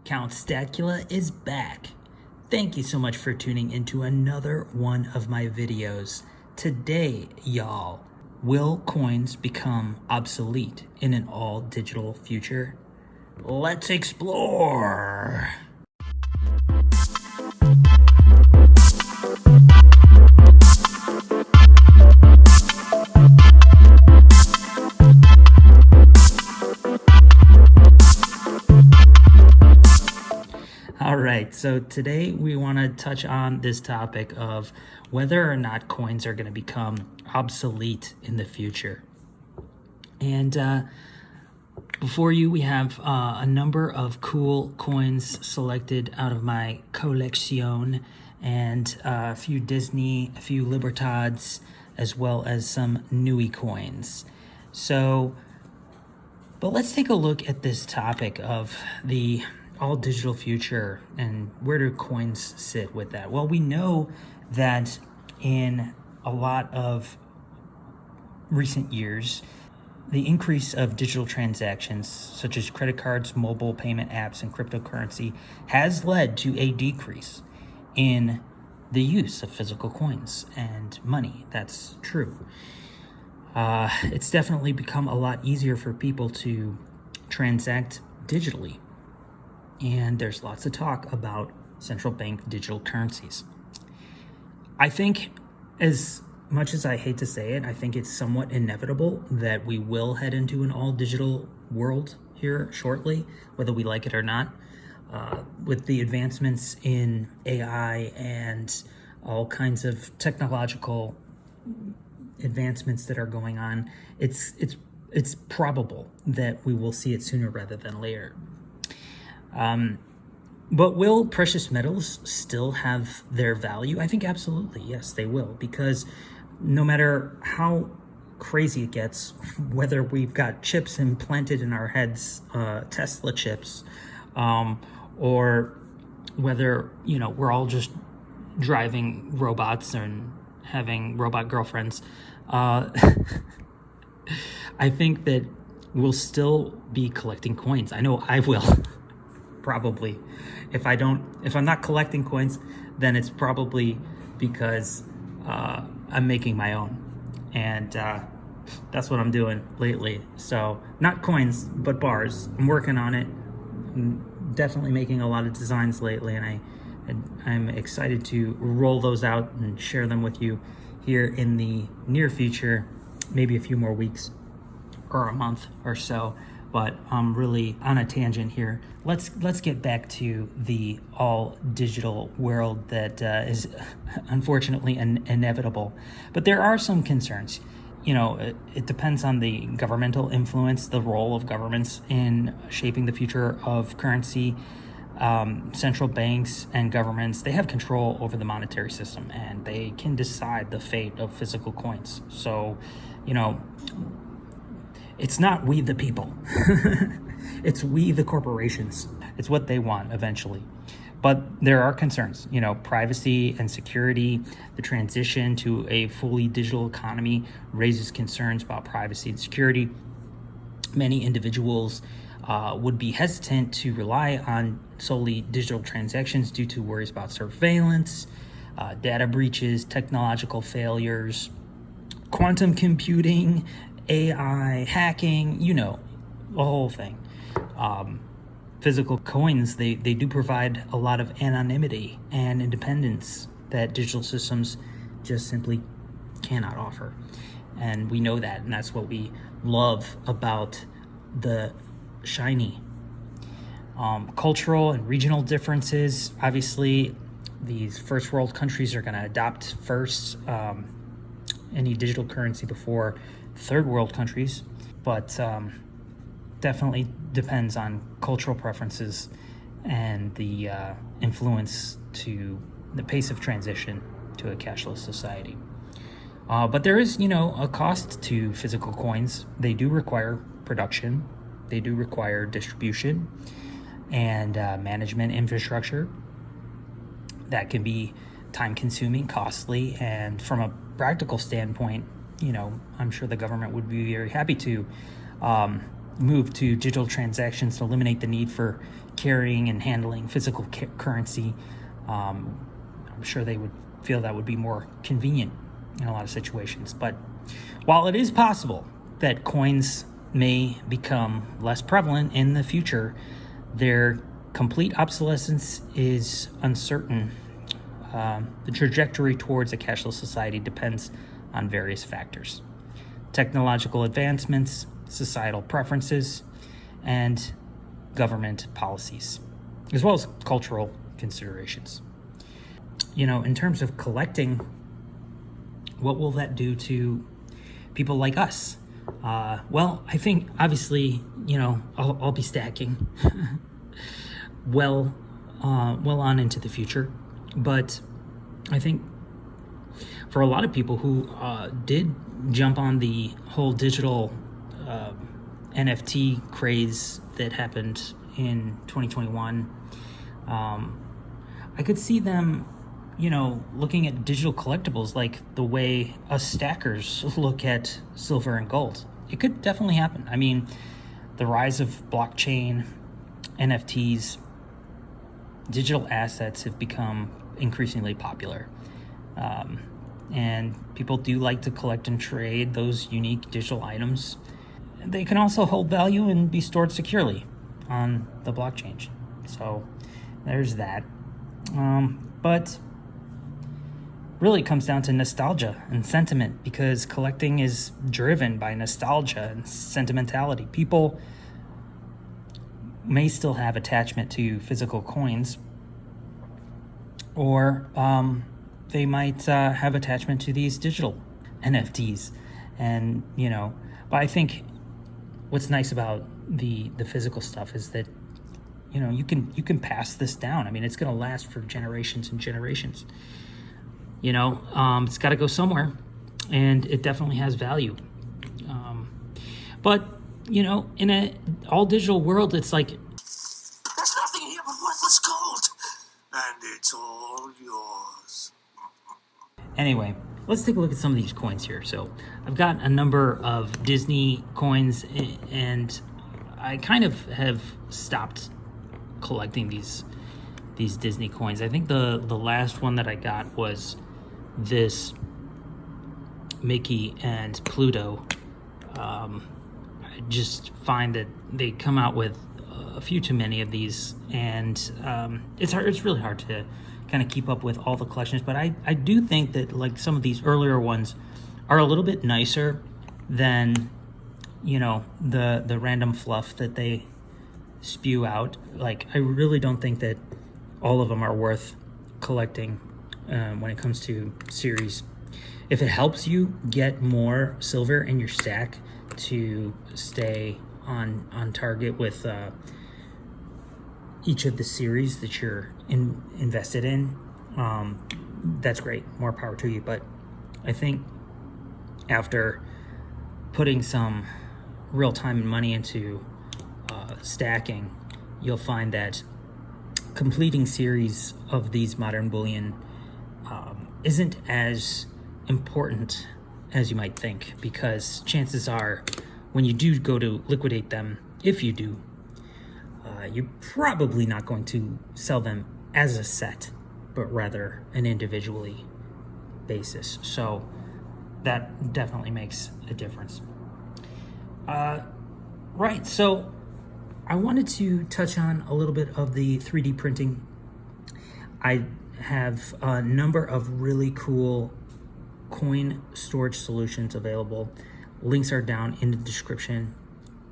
Count Stackula is back. Thank you so much for tuning into another one of my videos. Today, y'all, will coins become obsolete in an all-digital future? Let's explore! All right, so today we want to touch on this topic of whether or not coins are going to become obsolete in the future. And before you, we have a number of cool coins selected out of my collection, and a few Disney, a few Libertads, as well as some Nui coins. But let's take a look at this topic of the all digital future and where do coins sit with that? Well, we know that in a lot of recent years, the increase of digital transactions such as credit cards, mobile payment apps, and cryptocurrency has led to a decrease in the use of physical coins and money. That's true. It's definitely become a lot easier for people to transact digitally. And there's lots of talk about central bank digital currencies. I think, as much as I hate to say it, I think it's somewhat inevitable that we will head into an all digital world here shortly, whether we like it or not. With the advancements in AI and all kinds of technological advancements that are going on, it's probable that we will see it sooner rather than later. But will precious metals still have their value? I think absolutely, yes, they will, because no matter how crazy it gets, whether we've got chips implanted in our heads, Tesla chips, or whether, we're all just driving robots and having robot girlfriends, I think that we'll still be collecting coins. I know I will. Probably. If I'm not collecting coins, then it's probably because I'm making my own. And that's what I'm doing lately. So not coins, but bars. I'm working on it. I'm definitely making a lot of designs lately, and I'm excited to roll those out and share them with you here in the near future, maybe a few more weeks or a month or so. But I'm really on a tangent here. Let's get back to the all digital world that is unfortunately inevitable. But there are some concerns. It depends on the governmental influence, the role of governments in shaping the future of currency. Central banks and governments, they have control over the monetary system, and they can decide the fate of physical coins. So, it's not we the people. It's we the corporations. It's what they want eventually. But there are concerns, privacy and security. The transition to a fully digital economy raises concerns about privacy and security. Many individuals would be hesitant to rely on solely digital transactions due to worries about surveillance, data breaches, technological failures, quantum computing, AI, hacking, the whole thing. Physical coins, they do provide a lot of anonymity and independence that digital systems just simply cannot offer. And we know that, and that's what we love about the shiny. Cultural and regional differences. Obviously, these first world countries are going to adopt first any digital currency before third world countries, but definitely depends on cultural preferences and the influence to the pace of transition to a cashless society. But there is, a cost to physical coins. They do require production, they do require distribution and management infrastructure. That can be time consuming, costly, and from a practical standpoint, I'm sure the government would be very happy to move to digital transactions to eliminate the need for carrying and handling physical currency. I'm sure they would feel that would be more convenient in a lot of situations. But while it is possible that coins may become less prevalent in the future, their complete obsolescence is uncertain. The trajectory towards a cashless society depends on various factors: technological advancements, societal preferences, and government policies, as well as cultural considerations. In terms of collecting, what will that do to people like us? Well, I think obviously, I'll be stacking well on into the future, but I think for a lot of people who did jump on the whole digital NFT craze that happened in 2021, I could see them, looking at digital collectibles like the way us stackers look at silver and gold. It could definitely happen. I mean, the rise of blockchain, NFTs, digital assets have become increasingly popular. And people do like to collect and trade those unique digital items. They can also hold value and be stored securely on the blockchain. So there's that. But really it comes down to nostalgia and sentiment, because collecting is driven by nostalgia and sentimentality. People may still have attachment to physical coins, or they might have attachment to these digital NFTs. And, but I think what's nice about the physical stuff is that, you can pass this down. I mean, it's going to last for generations and generations. It's got to go somewhere, and it definitely has value. But, in a all digital world, it's like, there's nothing here but worthless gold, and it's all yours. Anyway, let's take a look at some of these coins here. So I've got a number of Disney coins, and I kind of have stopped collecting these Disney coins. I think the last one that I got was this Mickey and Pluto. I just find that they come out with a few too many of these, and it's really hard to kind of keep up with all the collections. But I do think that like some of these earlier ones are a little bit nicer than the random fluff that they spew out. Like, I really don't think that all of them are worth collecting when it comes to series. If it helps you get more silver in your stack to stay on target with each of the series that you're invested in, that's great. More power to you. But I think after putting some real time and money into stacking, you'll find that completing series of these modern bullion isn't as important as you might think, because chances are when you do go to liquidate them, if you do, you're probably not going to sell them as a set, but rather an individually basis. So that definitely makes a difference. Right, so I wanted to touch on a little bit of the 3D printing. I have a number of really cool coin storage solutions available. Links are down in the description.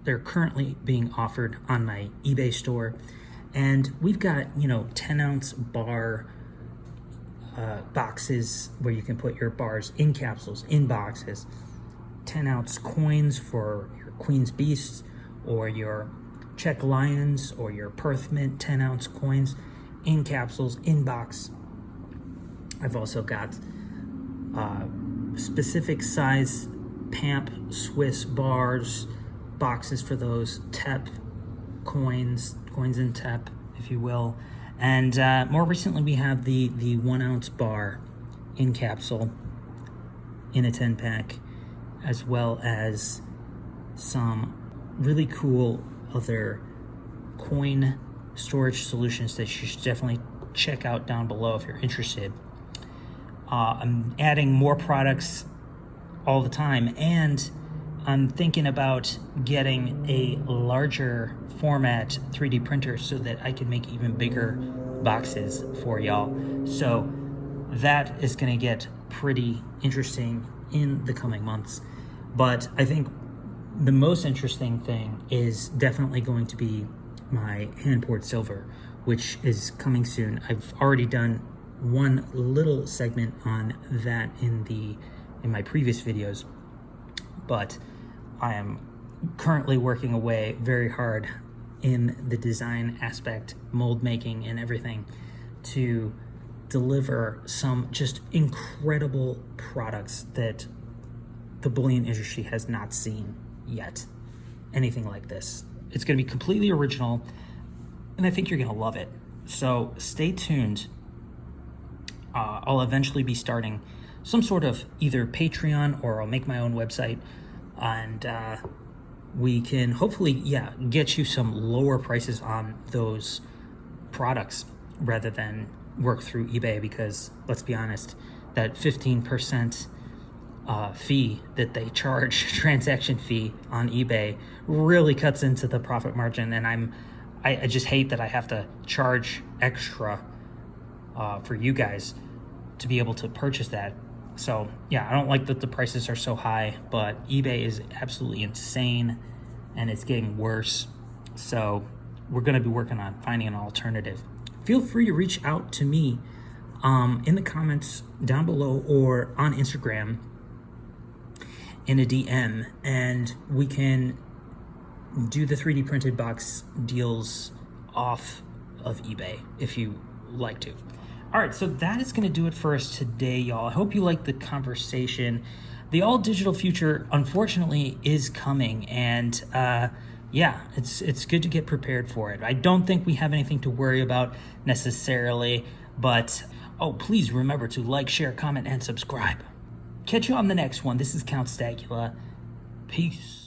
They're currently being offered on my eBay store. And we've got, 10-ounce bar boxes where you can put your bars in capsules, in boxes. 10-ounce coins for your Queen's Beasts or your Czech Lions or your Perth Mint 10-ounce coins in capsules, in box. I've also got specific size Pamp Suisse bars, boxes for those, TEP coins in TEP, if you will. And more recently, we have the 1-ounce bar in capsule in a 10-pack, as well as some really cool other coin storage solutions that you should definitely check out down below if you're interested. I'm adding more products all the time, and I'm thinking about getting a larger format 3D printer so that I can make even bigger boxes for y'all. So that is going to get pretty interesting in the coming months. But I think the most interesting thing is definitely going to be my hand-poured silver, which is coming soon. I've already done one little segment on that in my previous videos, but I am currently working away very hard in the design aspect, mold making and everything, to deliver some just incredible products that the bullion industry has not seen yet. Anything like this. It's going to be completely original, and I think you're going to love it. So stay tuned. I'll eventually be starting some sort of either Patreon, or I'll make my own website, and we can hopefully, get you some lower prices on those products rather than work through eBay, because let's be honest, that 15% fee that they charge, transaction fee on eBay, really cuts into the profit margin, and I just hate that I have to charge extra for you guys to be able to purchase that. So yeah, I don't like that the prices are so high, but eBay is absolutely insane and it's getting worse. So we're going to be working on finding an alternative. Feel free to reach out to me in the comments down below or on Instagram in a DM, and we can do the 3D printed box deals off of eBay if you like to. All right, so that is going to do it for us today, y'all. I hope you liked the conversation. The all-digital future, unfortunately, is coming, and it's good to get prepared for it. I don't think we have anything to worry about necessarily, but please remember to like, share, comment, and subscribe. Catch you on the next one. This is Count Stackula. Peace.